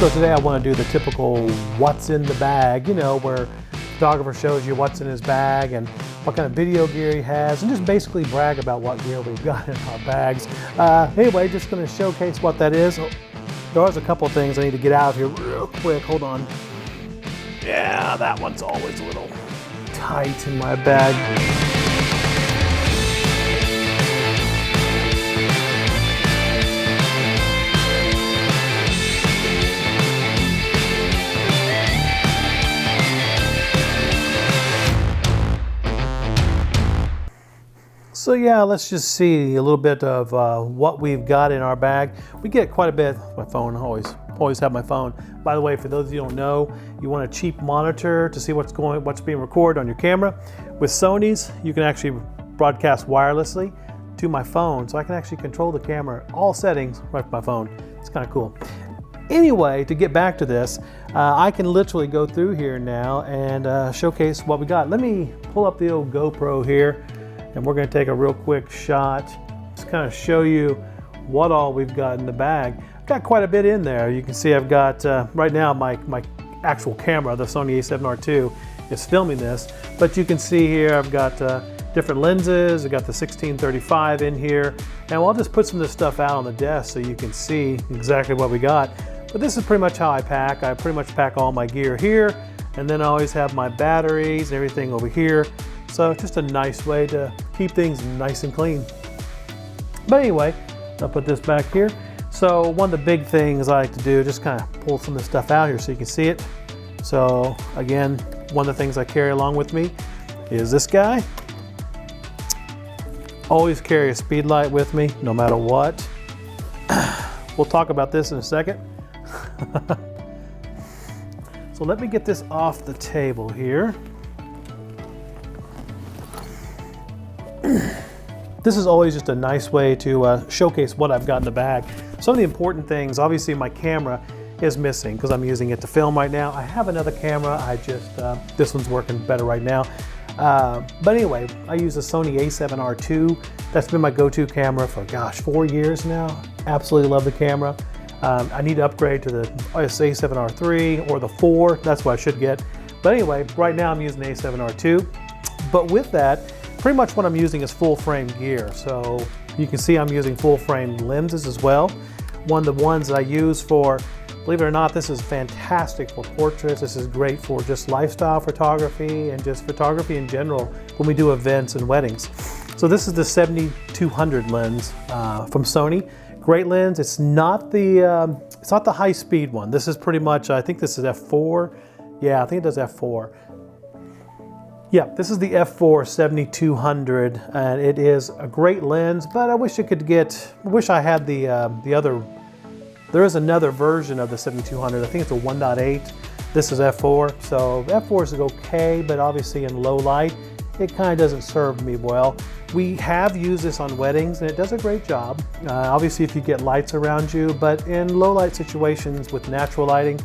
So today I want to do the typical what's in the bag, you know, where the photographer shows you what's in his bag and what kind of video gear he has, and just basically brag about what gear we've got in our bags. Anyway, just going to showcase what that is. There was a couple of things I need to get out of here real quick. Hold on. Yeah, that one's always a little tight in my bag. So yeah, let's just see a little bit of what we've got in our bag. We get quite a bit. My phone, always have my phone. By the way, for those of you who don't know, you want a cheap monitor to see what's being recorded on your camera. With Sony's, you can actually broadcast wirelessly to my phone, so I can actually control the camera, all settings, right from my phone. It's kind of cool. Anyway, to get back to this, I can literally go through here now and showcase what we got. Let me pull up the old GoPro here. And we're going to take a real quick shot, just kind of show you what all we've got in the bag. I've got quite a bit in there. You can see I've got, right now my actual camera, the Sony a7R II, is filming this. But you can see here I've got different lenses. I've got the 16-35 in here. And I'll just put some of this stuff out on the desk so you can see exactly what we got. But this is pretty much how I pack. I pretty much pack all my gear here. And then I always have my batteries and everything over here. So just a nice way to keep things nice and clean. But anyway, I'll put this back here. So one of the big things I like to do, just kind of pull some of this stuff out here so you can see it. So again, one of the things I carry along with me is this guy. Always carry a speed light with me, no matter what. We'll talk about this in a second. So let me get this off the table here. This is always just a nice way to showcase what I've got in the bag. Some of the important things, obviously my camera is missing because I'm using it to film right now. I have another camera, this one's working better right now. But anyway, I use the Sony a7R II. That's been my go-to camera for, gosh, 4 years now. Absolutely love the camera. I need to upgrade to the a7R III or the 4, that's what I should get. But anyway, right now I'm using the a7R II. But with that, pretty much what I'm using is full frame gear. So you can see I'm using full frame lenses as well. One of the ones that I use for, believe it or not, this is fantastic for portraits. This is great for just lifestyle photography and just photography in general when we do events and weddings. So this is the 7200 lens from Sony. Great lens. It's not the high speed one. This is pretty much, I think this is f4. Yeah, I think it does f4. Yeah, this is the f4 7200, and it is a great lens, but I wish I had the other, there is another version of the 7200, I think it's a 1.8, this is f4, so f4 is okay, but obviously in low light, it kind of doesn't serve me well. We have used this on weddings, and it does a great job, obviously if you get lights around you, but in low light situations with natural lighting,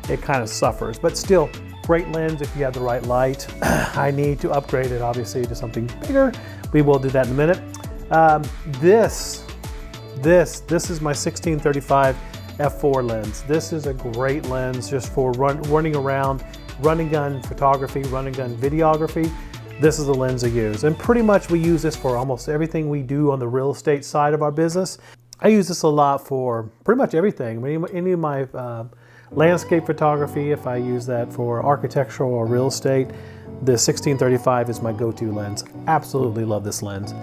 it kind of suffers, but still, great lens if you have the right light. I need to upgrade it obviously to something bigger. We will do that in a minute. This is my 16-35 f4 lens. This is a great lens just for running around, running gun photography, running gun videography. This is the lens I use. And pretty much we use this for almost everything we do on the real estate side of our business. I use this a lot for pretty much everything. Any of my landscape photography, if I use that for architectural or real estate, the 16-35 is my go-to lens. Absolutely love this lens.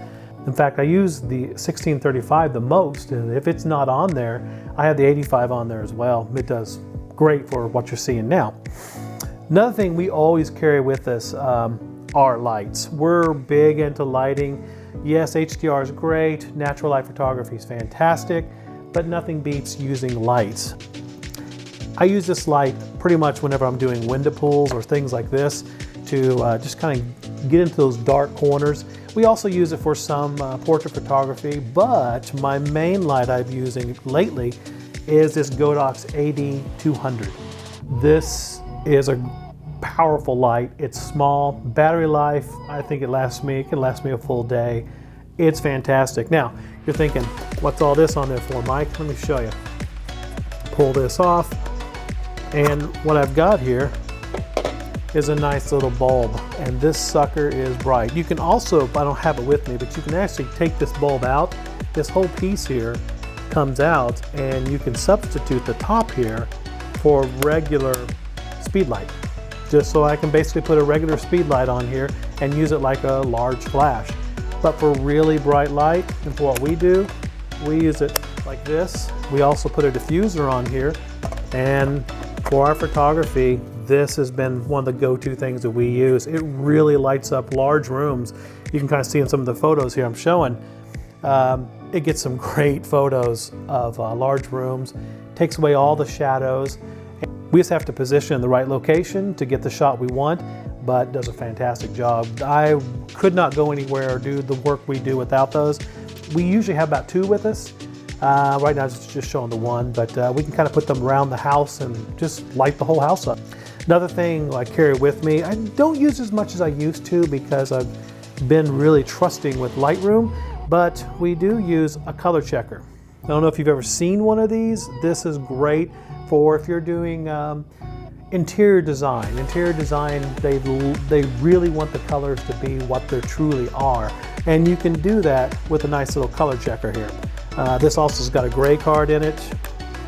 In fact, I use the 16-35 the most, and if it's not on there, I have the 85 on there as well. It does great for what you're seeing now. Another thing we always carry with us are lights. We're big into lighting. Yes, HDR is great, natural light photography is fantastic, but nothing beats using lights. I use this light pretty much whenever I'm doing window pulls or things like this to just kind of get into those dark corners. We also use it for some portrait photography, but my main light I'm using lately is this Godox AD200. This is a powerful light. It's small, battery life, I think it can last me a full day. It's fantastic. Now, you're thinking, what's all this on there for, Mike? Let me show you. Pull this off. And what I've got here is a nice little bulb, and this sucker is bright. You can also, I don't have it with me, but you can actually take this bulb out. This whole piece here comes out, and you can substitute the top here for regular speed light. Just so I can basically put a regular speed light on here and use it like a large flash. But for really bright light, and for what we do, we use it like this. We also put a diffuser on here, and for our photography, this has been one of the go-to things that we use. It really lights up large rooms. You can kind of see in some of the photos here I'm showing. It gets some great photos of large rooms, takes away all the shadows. We just have to position in the right location to get the shot we want, but does a fantastic job. I could not go anywhere or do the work we do without those. We usually have about 2 with us. Right now it's just showing the 1, but we can kind of put them around the house and just light the whole house up. Another thing I carry with me, I don't use as much as I used to because I've been really trusting with Lightroom, but we do use a color checker. I don't know if you've ever seen one of these. This is great for if you're doing interior design. Interior design, they really want the colors to be what they truly are. And you can do that with a nice little color checker here. This also has got a gray card in it,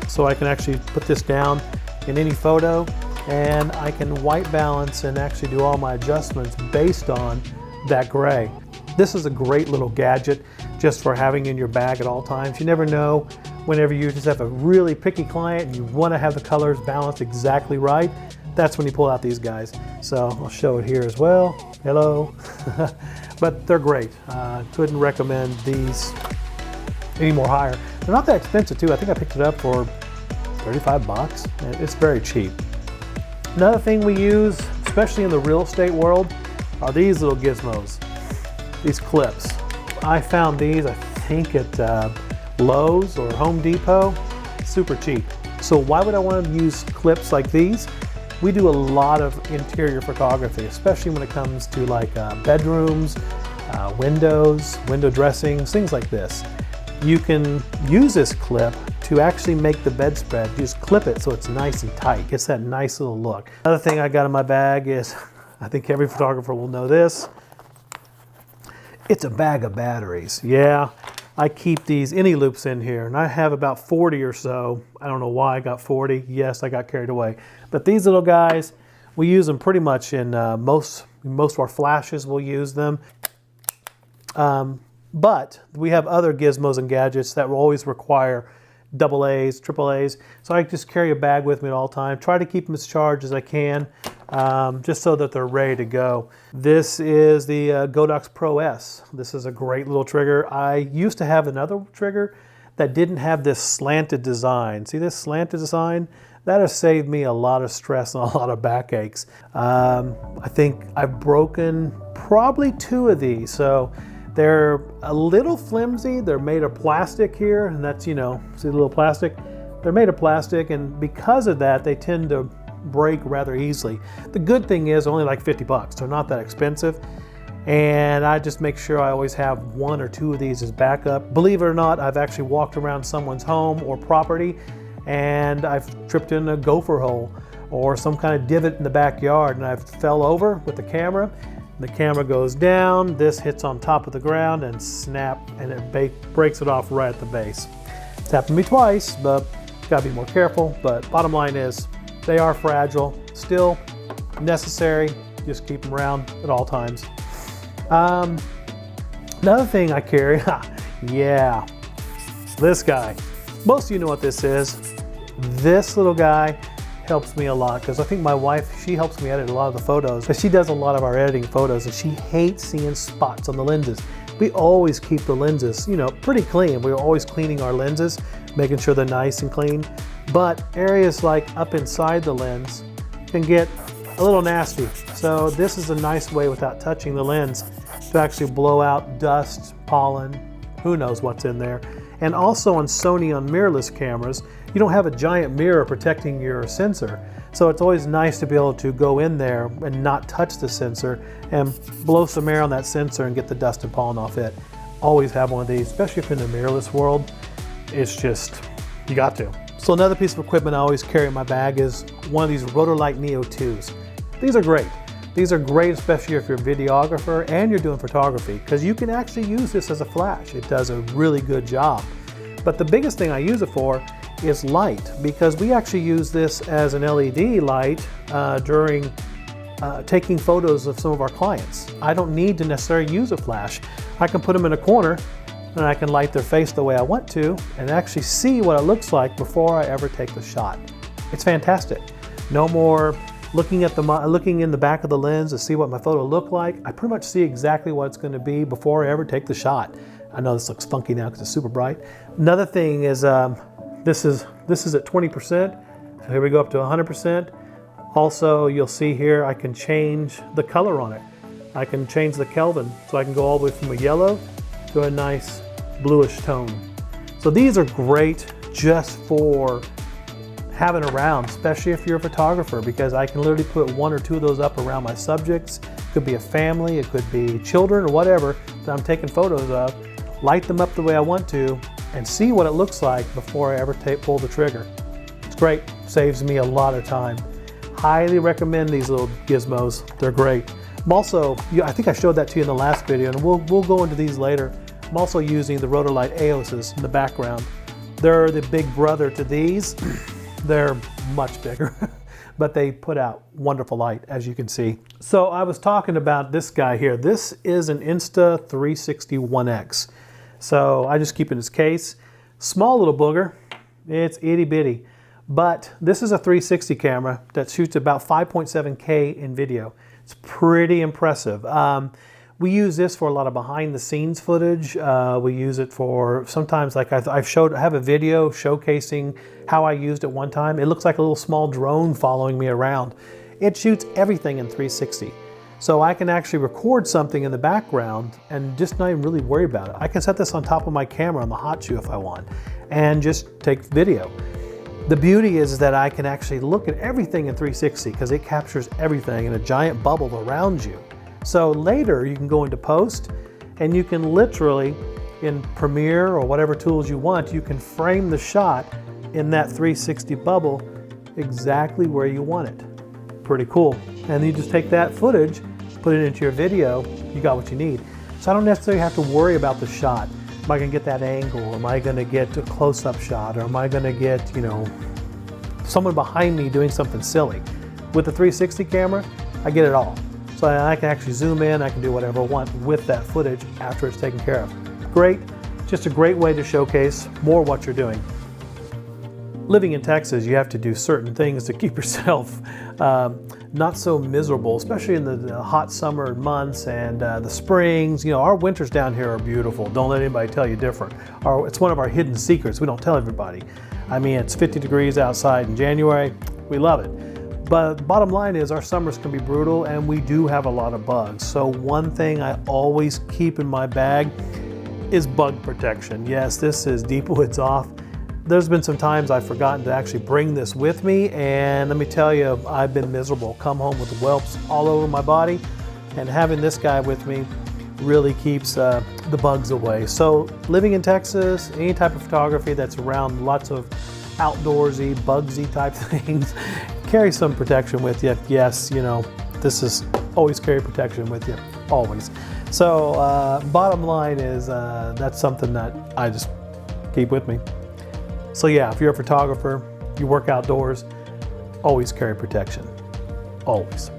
so I can actually put this down in any photo, and I can white balance and actually do all my adjustments based on that gray. This is a great little gadget just for having in your bag at all times. You never know, whenever you just have a really picky client and you want to have the colors balanced exactly right, that's when you pull out these guys. So I'll show it here as well. Hello. But they're great. Couldn't recommend these any more higher. They're not that expensive too. I think I picked it up for 35 bucks. It's very cheap. Another thing we use, especially in the real estate world, are these little gizmos, these clips. I found these, I think at Lowe's or Home Depot, super cheap. So why would I want to use clips like these? We do a lot of interior photography, especially when it comes to like bedrooms, windows, window dressings, things like this. You can use this clip to actually make the bedspread. You just clip it so it's nice and tight. Gets that nice little look. Another thing I got in my bag is, I think every photographer will know this, it's a bag of batteries. Yeah, I keep these any loops in here, and I have about 40 or so. I don't know why I got 40. Yes, I got carried away. But these little guys, we use them pretty much in most of our flashes. We'll use them. But we have other gizmos and gadgets that will always require AA's, AAA's. So I just carry a bag with me at all times. Try to keep them as charged as I can, just so that they're ready to go. This is the Godox Pro S. This is a great little trigger. I used to have another trigger that didn't have this slanted design. See this slanted design? That has saved me a lot of stress and a lot of backaches. I think I've broken probably 2 of these. So they're a little flimsy. They're made of plastic here, and that's, you know, see the little plastic? They're made of plastic, and because of that, they tend to break rather easily. The good thing is only like 50 bucks. They're not that expensive. And I just make sure I always have 1 or 2 of these as backup. Believe it or not, I've actually walked around someone's home or property, and I've tripped in a gopher hole or some kind of divot in the backyard, and I fell over with the camera. The camera goes down, this hits on top of the ground and snap, and it breaks it off right at the base. It's happened to me twice, but gotta be more careful. But bottom line is, they are fragile, still necessary. Just keep them around at all times. Another thing I carry, yeah, this guy. Most of you know what this is. This little guy helps me a lot because I think my wife, she helps me edit a lot of the photos, but she does a lot of our editing photos, and she hates seeing spots on the lenses. We always keep the lenses, you know, pretty clean. We're always cleaning our lenses, making sure they're nice and clean. But areas like up inside the lens can get a little nasty. So this is a nice way without touching the lens to actually blow out dust, pollen, who knows what's in there. And also on Sony on mirrorless cameras, you don't have a giant mirror protecting your sensor. So it's always nice to be able to go in there and not touch the sensor and blow some air on that sensor and get the dust and pollen off it. Always have one of these, especially if you're in the mirrorless world. It's just, you got to. So another piece of equipment I always carry in my bag is one of these Rotolight Neo 2s. These are great. These are great, especially if you're a videographer and you're doing photography, because you can actually use this as a flash. It does a really good job. But the biggest thing I use it for is light, because we actually use this as an LED light during taking photos of some of our clients. I don't need to necessarily use a flash. I can put them in a corner and I can light their face the way I want to and actually see what it looks like before I ever take the shot. It's fantastic. No more looking in the back of the lens to see what my photo looked like. I pretty much see exactly what it's going to be before I ever take the shot. I know this looks funky now because it's super bright. Another thing is this is at 20%. So here we go up to 100%. Also, you'll see here I can change the color on it. I can change the Kelvin, so I can go all the way from a yellow to a nice bluish tone. So these are great just for having around, especially if you're a photographer, because I can literally put 1 or 2 of those up around my subjects. It could be a family, it could be children or whatever that I'm taking photos of, light them up the way I want to, and see what it looks like before I ever pull the trigger. It's great, saves me a lot of time. Highly recommend these little gizmos, they're great. I'm also, I think I showed that to you in the last video, and we'll go into these later. I'm also using the Rotolight EOS's in the background. They're the big brother to these. They're much bigger, but they put out wonderful light, as you can see. So I was talking about this guy here. This is an Insta360 1X. So I just keep it in its case. Small little booger. It's itty bitty. But this is a 360 camera that shoots about 5.7K in video. It's pretty impressive. We use this for a lot of behind the scenes footage. We use it for sometimes, like I have a video showcasing how I used it one time. It looks like a little small drone following me around. It shoots everything in 360. So I can actually record something in the background and just not even really worry about it. I can set this on top of my camera on the hot shoe if I want and just take video. The beauty is that I can actually look at everything in 360 because it captures everything in a giant bubble around you. So later you can go into post and you can literally, in Premiere or whatever tools you want, you can frame the shot in that 360 bubble exactly where you want it. Pretty cool. And you just take that footage, put it into your video, you got what you need. So I don't necessarily have to worry about the shot. Am I going to get that angle? Am I going to get a close-up shot? Or am I going to get, you know, someone behind me doing something silly? With the 360 camera, I get it all. So I can actually zoom in, I can do whatever I want with that footage after it's taken care of. Great, just a great way to showcase more what you're doing. Living in Texas, you have to do certain things to keep yourself not so miserable, especially in the hot summer months and the springs. You know, our winters down here are beautiful. Don't let anybody tell you different. It's one of our hidden secrets. We don't tell everybody. I mean, it's 50 degrees outside in January. We love it. But bottom line is our summers can be brutal and we do have a lot of bugs. So one thing I always keep in my bag is bug protection. Yes, this is Deep Woods Off. There's been some times I've forgotten to actually bring this with me, and let me tell you, I've been miserable. Come home with whelps all over my body, and having this guy with me really keeps the bugs away. So living in Texas, any type of photography that's around lots of outdoorsy, bugsy type things, carry some protection with you. Yes, you know, this is always carry protection with you, always. So bottom line is that's something that I just keep with me. So yeah, if you're a photographer, you work outdoors, always carry protection, always.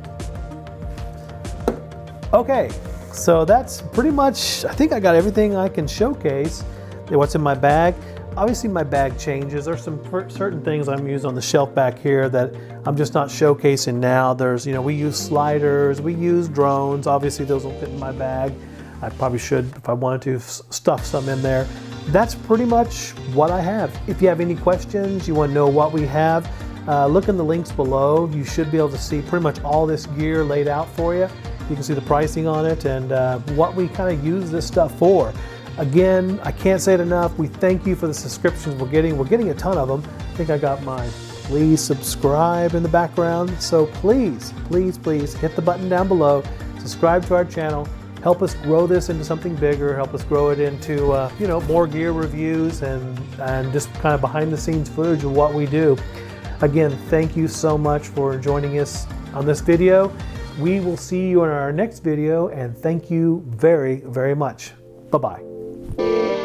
Okay, so that's pretty much, I think I got everything I can showcase. What's in my bag. Obviously my bag changes. There's some certain things I'm using on the shelf back here that I'm just not showcasing now. There's, you know, we use sliders, we use drones. Obviously those will fit in my bag. I probably should, if I wanted to, stuff some in there. That's pretty much what I have. If you have any questions, you want to know what we have, look in the links below. You should be able to see pretty much all this gear laid out for you. You can see the pricing on it and what we kind of use this stuff for. Again, I can't say it enough. We thank you for the subscriptions we're getting. We're getting a ton of them. I think I got my please subscribe in the background. So please, please, please hit the button down below, subscribe to our channel, help us grow this into something bigger, help us grow it into you know, more gear reviews and just kind of behind the scenes footage of what we do. Again, thank you so much for joining us on this video. We will see you in our next video, and thank you very, very much. Bye-bye.